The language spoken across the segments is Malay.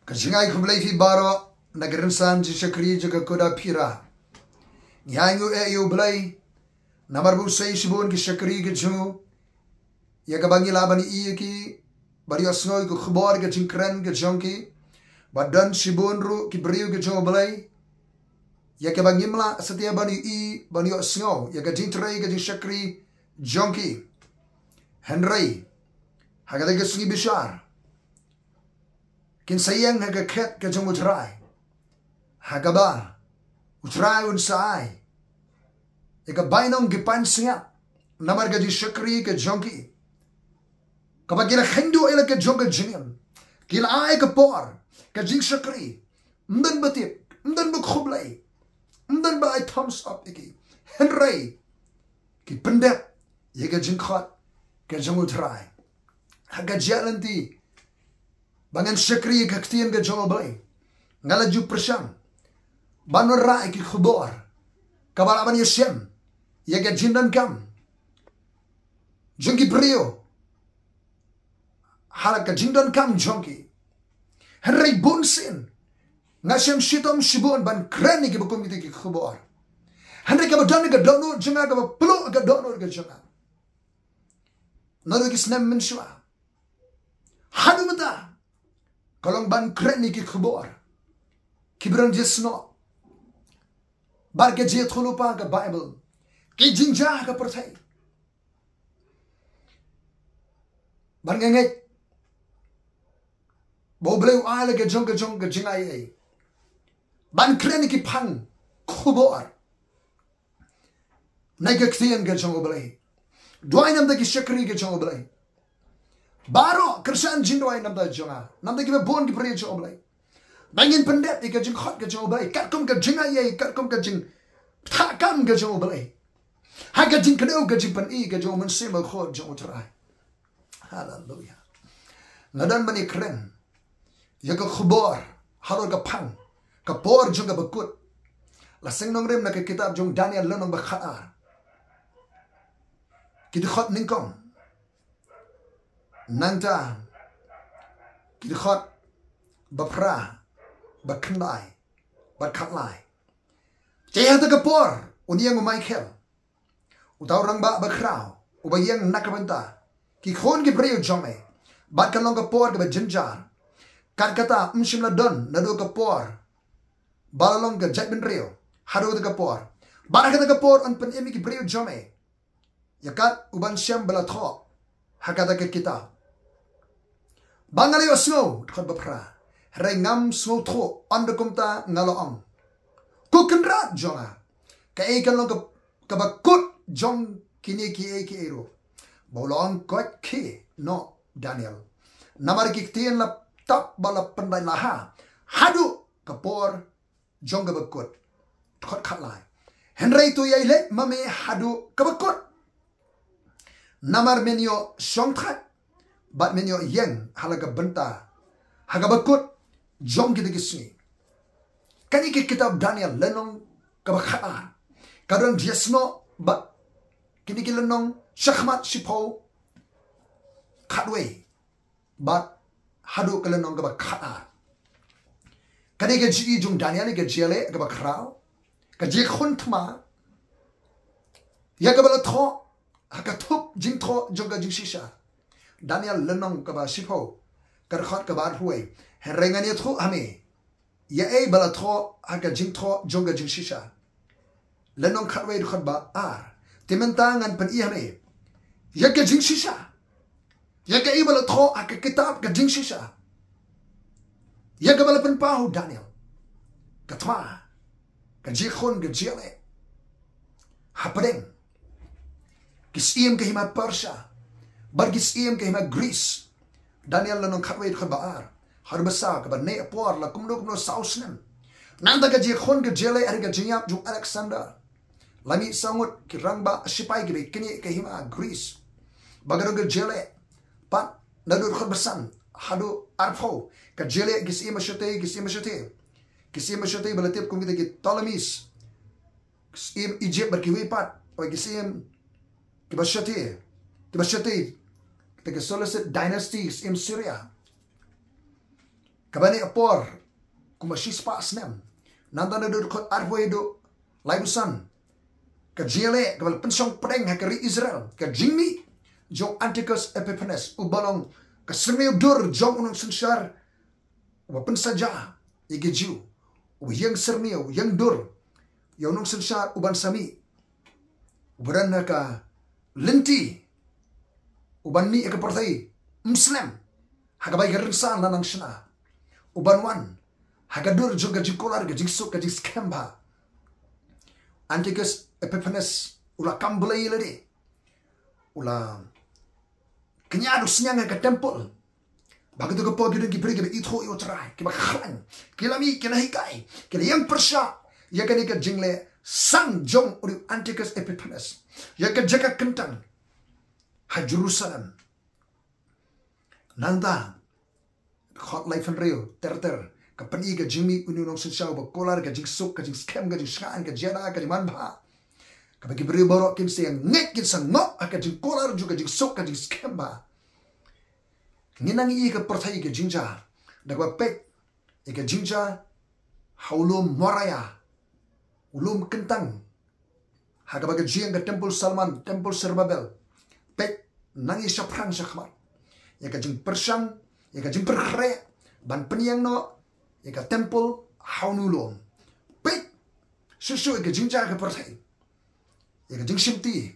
Kajingai kumlefi baro nagrinsan jishakri jaga Kut-Apphira. Nyangu yu blay namarbu say shibun ki shakri gaju ya kabangi labani ki bari ïohsngew ku khbor ga jinkran ga jonki badan shibun ru ki briew gaju blay ya kabangi mla setia bani ïohsngew ya ga Hynrei ga shakri jonki Hynrei hagada ga sungi bishar kin sayang haga ket ga jong utrai hagaba utrai un sai eka bainong gipan singa namar ga shakri ga jonki kabagila khendu ela ga jong ga jingam kila ai ka por ga jing shakri mdan batip mdan bu khoblai mdan ba ai thumbs up iki Hynrei ki pendek ye ga jing khat ga jong utrai haga jalanti bangan shakri ka ktien ga jong blai ngala ju prasham banor rai ki khbor kabala ban shem ye ga jindan kam jongi briew halaka jindan kam jongi Hynrei bunsin ngasem shitom shibon ban krani ki bukum ki khbor Hynrei ka badan ga dono jinga ga plo ga dono ga jinga naduh ki snem min shwa haduh mata kalong ban krani ki khbor kibran jesno barga je thulupa ka Bible ki jynjar ka perthai ban ngai bo bleu ala ka jong ka jingai ban kreni ki phang khubor nai ka ktien ka jong blai duainam da ki shakri ka jong blai baro kersan jindoi nam da jonga nam da ki bon ki pre jong blai bangin pendet ka jing khot ka jong blai kat kum ka jingai kat kum ka jing tha kam ka jong blai haga jing kanu ga jing pan ga jong man sema khod jong utrai hallelujah ngadan bani kren ya ka khbor haro ka phang ka por jong ka bakut la sing nong rem na ka kitab jong Daniel lanong ba khaar ki di khot ning kom nanta ki di khot bakhraw ba kynai ba khatlai jaya ta ka por uniang Meikhal utaw rangbah bakhraw ubayang nakabanta ki khun ki briew jome bat kalong ka por ka jynjar kata shym naduh ka por balalong ka jaidbynriew haduh ka por barakata ka por an pynim ki briew jome yakat uban shem thoh hakata ka kitab bangali ïohsngew khot bakhraw Hynrei ngam sngewthuh an kumta ngaloong kynrad jonga kaei kalong ka bakut jong kine kiei ro bolong kot ke no Daniel namar kiktien la tap bala pandai laha haduh kapor jong ka bakut khot khatlai Hynrei tu ïai-leit mame haduh ka bakut namar menyo shongthat bat menyo ïeng halaga bynta haga bakut jong kita kisni kani ki kitab Daniel lenong ka bakha kadang jesno ba kini ki lenong shakmat shipo khatwe bat haduh ka lenong ka bakha kani ki ji jong Daniel ki jele ka bakhraw ka je khun thma ya ka bala thoh haka thup jing thoh jong ka jing shisha Daniel lenong ka ba shipo ka khot ka bar huai Hynrei ngani thu ame ya ei bala thoh haka jing thoh jong ka jing shisha lenong khatwe khot ba ar timenta ngan pan ame ya ka jing shisha ya ka ei bala thoh haka kitab ka jing shisha ya ka bala pan pahu Daniel ka thma ka ji khun ka jele hapdeng kisim ka hima Persha bar kisim ka hima Greece Daniel lanong khatwe khot ba ar har basa ka ba ne por la kumno sausnem nanda ka ji khun ka jele ar ka jinyap ju Alexander lami sangut ki rangbah sipai ki kine ka hima Greece bagaro ka jele pat naduh khot basan haduh arfo ka jele kisim shate balatip kum kita ki Ptolemies kisim Egypt bar ki wipat o kisim ki bashate kita ki Seleucid dynasty in Syria kabani apor kumashispa snem nanda na do arboy do laibusan ka jele kabal pensong pedeng hakari Israel ka jingmi jong Antiochus Epiphanes ubalong ka sngewthuh dur jong unang sensar wa pensaja ige Jew u yang serneo yang dur yonong sensar uban sami ubaran ka lenti uban mi ka portai muslim hagabai garinsan nanang shna uban wan hagadur juga jikolar ga jiksuk ga jiskamba Antiochus Epiphanes ula kambulai lade ula kenyadu senyanga ke temple begitu ke pagi dan kibri ke itho iotrai ke bakran kilami kena hikai kena yang persya ya kan ke jingle sang jong uri Antiochus Epiphanes ya ke jaga kentang ha Jerusalem nanda hot life Hynrei ter ka pani ke jimi ununong sensau bakolar ke jingsuk ke jingskem ke jingskan ke jada ke manba ka bagi beri borok kin yang ngek kin sang ngok ka jingkolar juga jingsuk ke jingskemba nginangi ke perthai ke jynjar dagwa pek ke jynjar haulum moraya ulum kentang haga bagi jiang ke temple Salman temple Serbabel pek nangi saprang sakhmat ya ke jing persang ya ke jing perkhre ban peniang no ya ke temple haunulum pek susu ke jynjar ke perthai ya ke jing shimti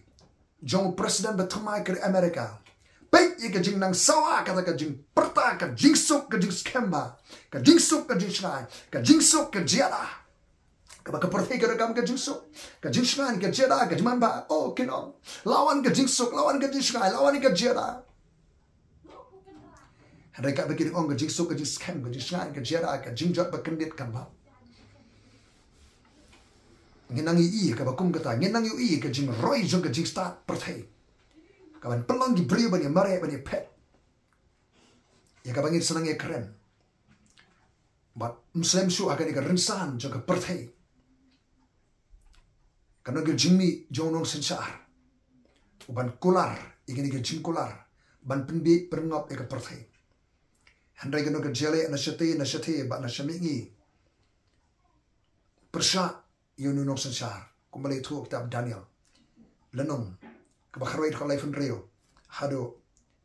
jong presiden bertemai ke Amerika baik ya ke jing nang sawa kata ke jing perta ke jing sok ke jing skemba ke jing sok ke jing shnai ke jing sok ke jada ke baka pertai ke rekam ke jing sok ke jing shnai ke jada ke jiman ba oh kino lawan ke jing sok lawan ke jing shnai lawan ke jada Hynrei ka bagi ong ke jing sok ke jing skem ke jing shnai ke jada ke jing jot bakendit kan ba nginangi i ke bakum kata nginangi i ke jing roi jong ke jing start pertai kawan pelong di briew bani mare bani pet ya kabangin senangnya keren but muslim su akan ikan rinsan juga pertai karena ke jingmi jonong sensar uban kular ikan jing kular ban penbi perngop ikan pertai Hynrei kena ke jele nasate ba nasyami persya yonong sensar kembali tu kitab Daniel lenong bakhraw ko life Hynrei haduh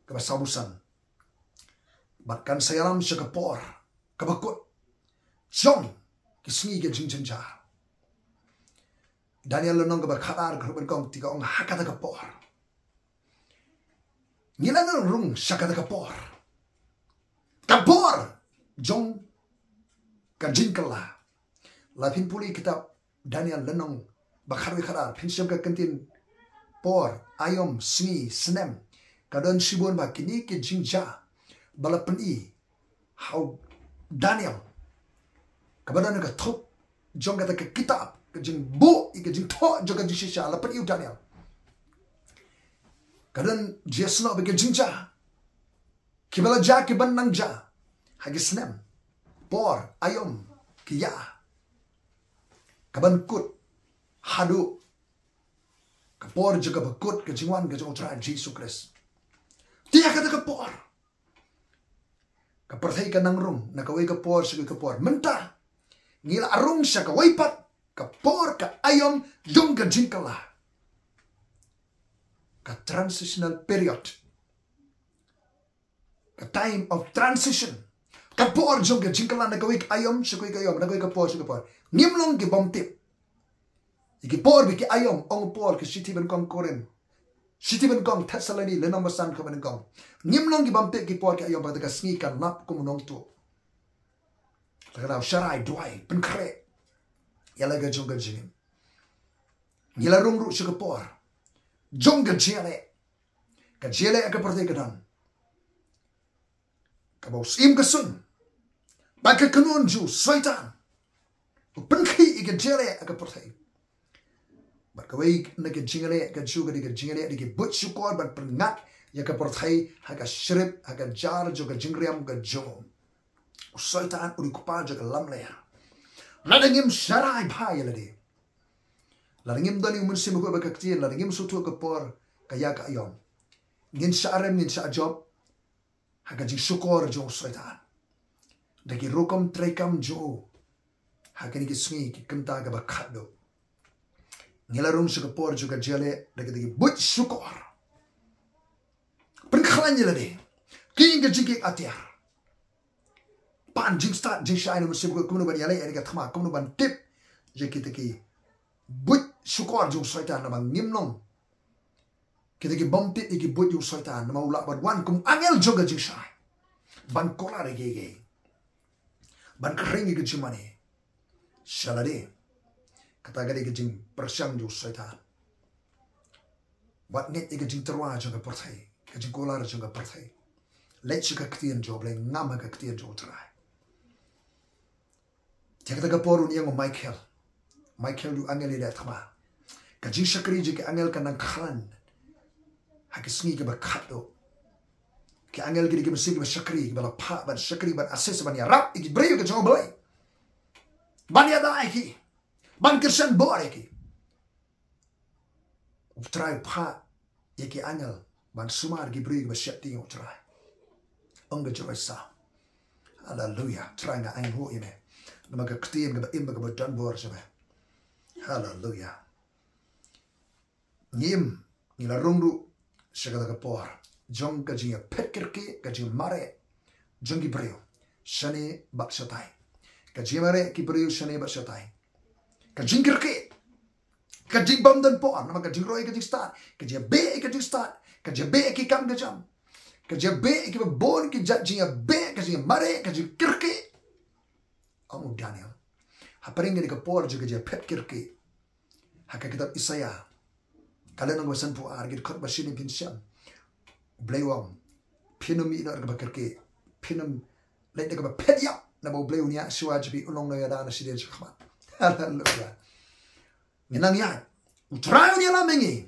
kebasabusan bahkan sayalam sekepor bakut jong kisngi ke jynjar Daniel lenong ke bakhaar ke benkong tiga ong hakata kepor ngilang rung sakata kepor jong ka jingkala lapin puli kitab Daniel lenong bakharwi khadar pinsyam ka kentin por ayom sngi snem kadon shibon ba kini ke jynjar balapen i how Daniel kabadan ka thoh jong kata ke kitab ke jing bo ke jing thoh juga jisha lapen i Daniel kadon jesno be ke jynjar kibala ja kiban nang ja hagi snem por ayom kiya kaban kut haduh kapor juga bakut ke jingwan ke jong Jesus Christ dia kata kapor kaperthai ka nang rung nakaway kapor sige kapor menta ngila arung siya kaway pat kapor ka ayom yung ka jingkala ka transitional period ka time of transition kapor yung ka jingkala nakaway ka ayom siya kaway ka ayom nakaway kapor siya kapor ngimlong ki bomtip iki por biki ayom ong por ke city ben kong koren city ben kong Thessaloniki le number san ko ben kong ngimlong gi bamte ki por ke ayom ba ka sni kan nap ko nong tu la sharai duai ben kre yala ga jong ga jing ngila rung ru shi por jong ga jele ka por te ka dan ka bo sim ka sun ba ka kanon ju satan ben khi ke jele ka por te Bakaway na ke jingale ka juga di ke jingale di ke but syukur ban perngat ya ka porthai ha ka shrip ha ka jar jo ka jingriam ka jong sultan uri kupa jo ka lamle la dengim sharai bhai lade la dengim dani mun sim ko ba ka tin la dengim sutu ka por ka ya ka ayom ngin sharem ngin sha job ha ka jing syukur jo sultan Dagi rokom trekam jo. Hakani ki sungi ki kumta ka bakhaw. Ngilarung sa kapor juga jale dagi but syukor. Penkhalan jala de. King ka jingik atiar. Pan jing start jing shine musim ko kumno ban yale ka thama kumno ban tip je kita ki but syukor jung soitan na bang ngimnong. Kita ki bumpit iki but jung soitan na maula ban wan kum angel juga jing shine. Ban kola re ge. Ban kering ke jimane. Shalade. Kata gade ke jing persyang jung soitan. Wat net ke jing terwa jung perthai. Ke jing kola jung perthai. Let ka ktien job le ngam ka ktien jo trai. Jagda ka porun yang Meikhal. Meikhal du angel ida thama. Ka jing shakri je ke angel ka nang khan. Ha ke sngi ke bakhaw. Ke angel ke mesti ke shakri ke bala pa ban shakri ban assess ban ya rap iki briew ke jo blai. Ban ya da iki. Ban kirsan bor iki. Trai pa iki angel ban sumar ke briew ke shakti jo trai. Ongga joysa. Hallelujah. Try nga ang ho ime. Na magkaktiyan ka ba imba ka ba danbor siya ba. Hallelujah. Ngim. Ngila rungru. Siya ka por. Jong ka jing pet kirki. Ka jing mare. Jong ki briew. Shani bak syatay. Ka jing mare ki briew shani bak syatay. Ka jing kirki. Ka jing bamdan por. Na ka jing roy ka jing start. Ka jing be ka jing start. Ka jing be ki kam ka jam. Kerja be ki bon ki jajinga be kerja mare kerja kirki amu Daniel haparing ni ka por juga kerja pet kirki haka kitab Isaya kalen ng wasan pu argit khot basini bin shem blewam pynim ina ka kirki pynim let ka pet ya na bo blew niya suaj bi ulong na yada na sidel khama hallelujah minang ya utrayo ni la mengi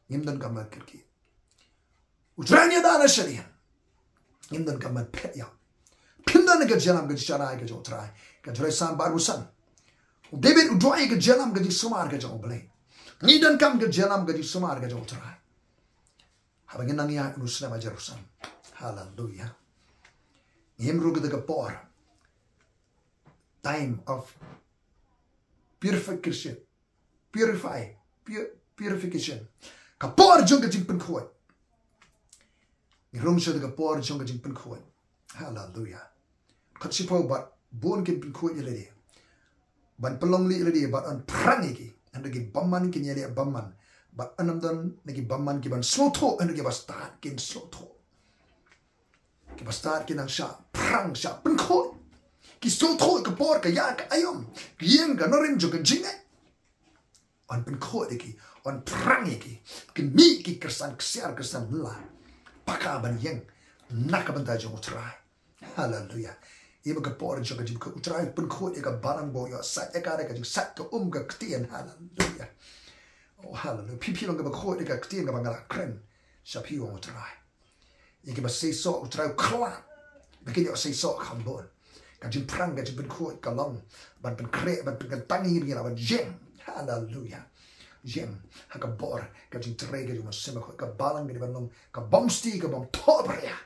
nimdan ka kirki Utranya dana sharian. Imdan kaman pet ya. Pindan ka jalam ka sharai ka jo try. Ka try sam barusan. David udrai ka jalam ka di sumar ka jo blay. Nidan kam ka jalam ka di sumar ka jo try. Habang nang ya nusna ma Jerusalem. Hallelujah. Himru ka por. Time of purification. Purification. Ka por jong ka jing pen khoi. Rum sa daga por jong ka jing pen khoi. Hallelujah. Katsipo bat bon kin pen khoi yeledi. Ban pelong li yeledi bat an prangi ki. Anda ki bamman kin yeli bamman. Bat anam dan nagi bamman ki ban thoh anda ki bastat kin thoh. Ki bastat kin ang sha prang sha pen khoi. Ki thoh ka por ka ya ka ayom. Ki ïeng ka norin jong ka jinge. An pen khoi ki an prangi ki. Kin mi ki kersan ksiar kersan la. Paka ban ïeng nakabanta jong utrai. Hallelujah. Iba ka por jong ka jing ka utrai pen khoi ka barang bo yo sat ka ka jing sat ka ka ktien. Hallelujah. Oh hallelujah. Pipi long ka khoi ka ktien ka bangala kren sa piwo utrai. Iki ba say so utrai kla. Bikin yo say so kambon. Ka jing prang ka jing pen khoi ka long ban pen kre ban pen tangi ni ban jeng. Hallelujah. Shem haka bor ka jing tre ka jing sema ka balang ni banong ka bomsti ka bom tobria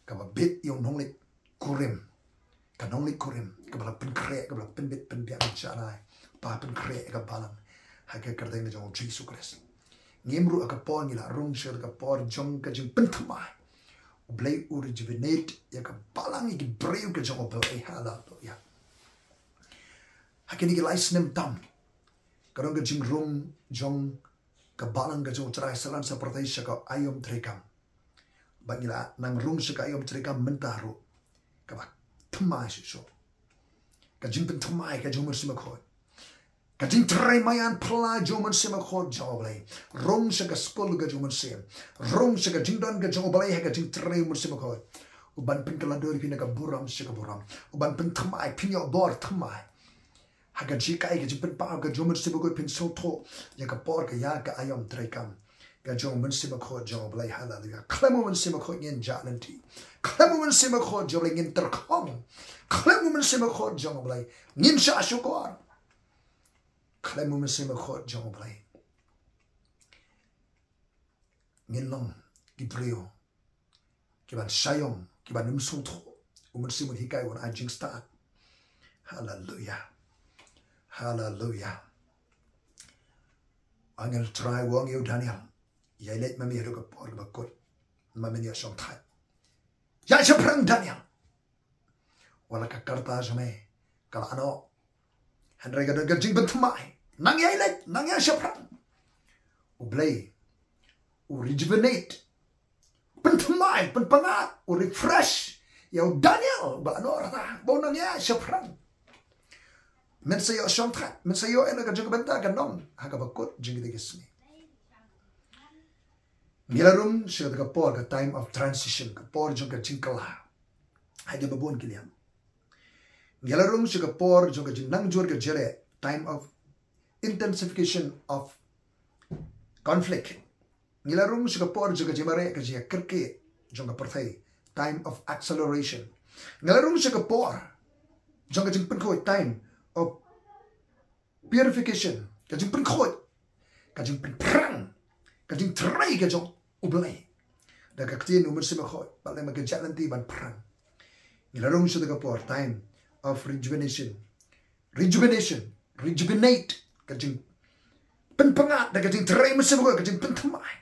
ka ba bit yung nongli kurim ka nongli kurim ka bala pen kre ka bala pen bit pen biak chanai pa pen kre ka balang haka kardeng ni jong Jesus Christ ngimru ka por ni la rung shir ka por jong ka jing pen thamai blay rejuvenate ya ka balang ni briew ka jong blay hallelujah haka ni lais nem tam Karong ka jing rum jong kabalang ka jong try salan sa pertai siya ka ayom trekam. Bagila nang rum siya ka ayom trekam mentaro. Kabak tumay siya so. Ka jing pentumay ka jong mersimakot. Ka jing try mayan pala jong mersimakot jong oblay. Rum siya ka skol ka jong mersim. Rum siya ka jing don ka jong oblay ka jing try mersimakot. Uban penkaladori pina ka buram siya ka buram. Uban pentumay pinyo bor tumay. Haka jika ai ka jipin pa ka jomen sibagot pin thoh ya ka por ka ya ka ayom trekam ka jomen sibagot jong blai hallelujah klemo men sibagot ngin jalanti klemo men sibagot jong blai ngin terkong klemo men sibagot jong blai ngin sha shukor klemo men sibagot jong blai ngin long ki briew ki ban shayom ki ban thoh umun simut hikai won ajing start. Hallelujah. Hallelujah. Angel try wong you Daniel. ïai-leit mami ro ka por bakut. Mami ni song thai. Ya chaprang Daniel. Wala ka karta jame. Kala ano. Hynrei ka daga jing bentamai. Nang ïai-leit, nang ya chaprang. Ublay. U rejuvenate. Bentamai, benpangat, u refresh. Ya Daniel ba ano rata. Bo nang ya chaprang. Men sayo song thai. Men sayo ena ka jing benta ka non. Haka bakut jing digismi. Milarum siya ka por ka time of transition ka por jong ka jingkala. Hay ka babon kiliam. Milarum siya ka por jong ka jing nangjur ka jere time of intensification of conflict. Milarum siya ka por jong ka jimare ka jia kerke jong ka perthai time of acceleration. Milarum siya ka por jong ka jing penkhoi time of purification. Ka jing penkhoi ka jing penprang ka jing trai ka jong ublay. Daga ktin umur simakhoi. Balai magkajat nanti ban perang. Nilarong siya daga por time of rejuvenation. Rejuvenation. Rejuvenate. Kajing penpangat. Daga kajing teray masimakhoi. Kajing pentamay.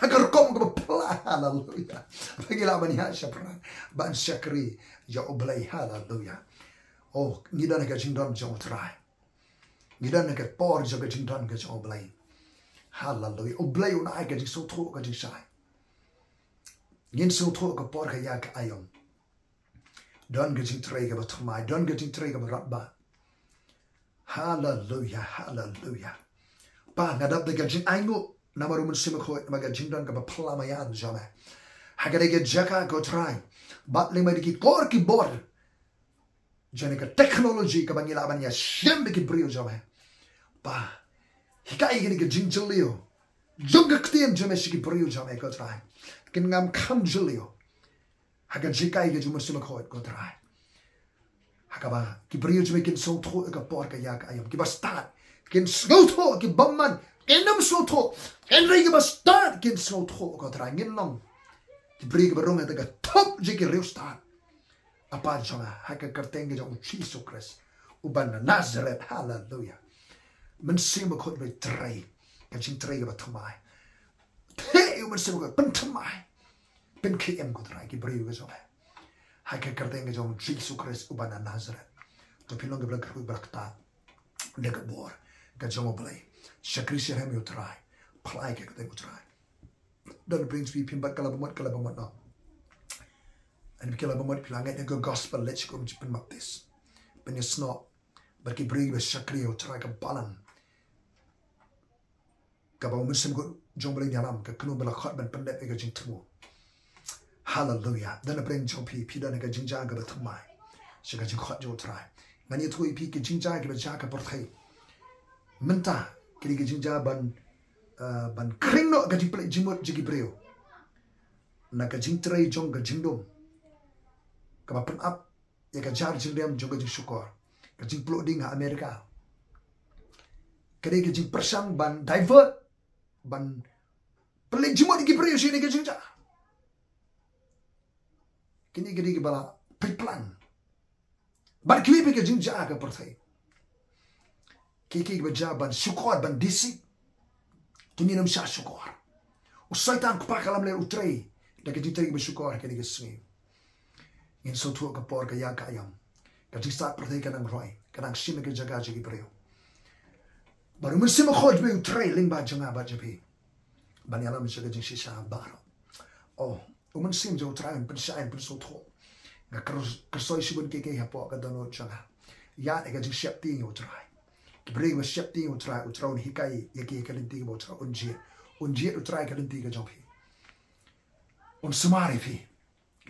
Agar kom ka mapala. Hallelujah. Pagilaban niya siya perang. Ban syakri. Ya ublay. Hallelujah. Oh, ngida na kajing don jong teray. Ngida na kapor jong kajing don kajing ublay. Hallelujah. Ublay una ay kajing so thoh kajing shay. Ngin so thoh ka por ka ya ka ayom. Don kajing tray ka batumay. Don kajing tray ka rangbah. Hallelujah. Hallelujah. Pa ngadap da kajing ayngo. Namarumun simakhoi. Magajing don ka bapalamayan jame. Hagade jaka ko try. Bat lima dikit kor ki bor. Jane ka technology ka bangilaban ya shem ki briew jame. Pa hikai gini ke jinjalio. Junga ktiem jame shiki briew jame ko try. Kin ngam kanjalio. Haga jikai ke jumur simakhoi ko try. Haga ba ki briew jame kin so thoh ka por ka yak ayam. Ki ba start. Kin sngewthuh ki bamman. Kin nam so thoh. Hynrei ki ba start kin so thoh ko try. Ngin long. Ki briew ki barong ka top jiki rew start. Apa jama haga karteng ke jong Jesus Christ. Uban Nazareth. Hallelujah. Men sim ko be tray ka jing tray ba thamai the men sim ko pen thamai pen km ko tray ki briew ga jong hai ka karte ga jong Jesus Christ ubana Nazareth to pilong ga blak brakta de ga bor ga jong blai shakri se hem yo tray plai ka te ko tray don't brings me pin bat kala bamat no and kala bamat pilangai ga gospel let's go pen map this pen you snot but ki briew ga shakri yo tray ka balan Kabau musim ko jong beli nyalam ke kenu bela khot ban pendet ke jing temu. Hallelujah. Dan apreng jong pi dan ke jynjar ke batumai. Sega jing khot jo try. Ngani thui pi ke jynjar ke baja ke porthai. Menta ke jynjar ban kring no ke jing plek jimot jigi briew. Na ke jing tray jong ke jingdom. Ke ba pen up ya ke jar jing dem jong ke jing syukur. Ke jing ploding ha Amerika. Ke jing persang ban divert ban pelik jimot di briew sini ke jynjar. Kini ke bala plan. Ban klipi ke jynjar ke perthai. Kiki baja ban syukur ban disip. Kini nam sya syukur. Usaitan kupakalam le utray. Da ke jintri bersyukur ke sngewthuh. In so thoh ke por ke ya ka ayam. Ke jisat perthai ke nang roi. Ke nang shym ke jaga jigi briew. Baru mesti makhoj be utray ling ba janga ba japi. Ban yalam jaga jing shisha bakhraw. Oh, umun sim jo utray pen shain pen so thoh. Ga kersoi sibun ke hapo ka dono janga. Ya ga jing syap ti utray. Ki briew ba syap ti utray utraw ni hikai ya ke kalinti ba utray unjie utray kalinti ka jong pi. Un sumari pi.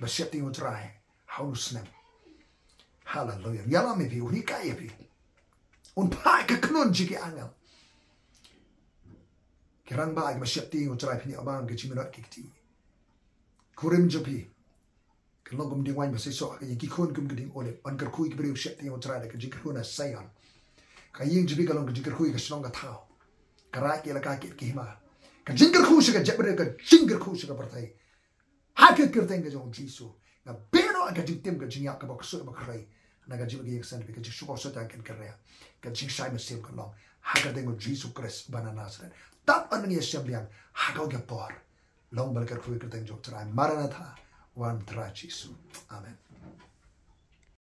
Ba syap ti utray ïohsngew. Hallelujah. Yalam pi un hikai pi. Un pa ka knun jiki angel. Ki rangbah ki masyap ti utray pini abang ke chiminat ki kti. Kurim jopi. Ki longum ding wain basay so ka ki khun kum gding olip. An karkui ki briew syap ti utray ka jing khun sayan. Ka ïeng jopi ka long ka jing karkui ka shlong ka thoh. Ka rai ki laka ki hima. Ka jing karkui ka jabre ka jing karkui ka perthai. Ha ka kirteng ka jong Jesus. Na beno ga jing tim ga jing yak ga bok so ba khrai na ga jing gi extend ga jing shuko so ta kan kare ga jing shai ma sem ka long ha ga deng Jesus Christ banana sren tap an ngi shem liang ha ga ga por long bal ka khui ka deng jok trai maranatha wan tra Jesus amen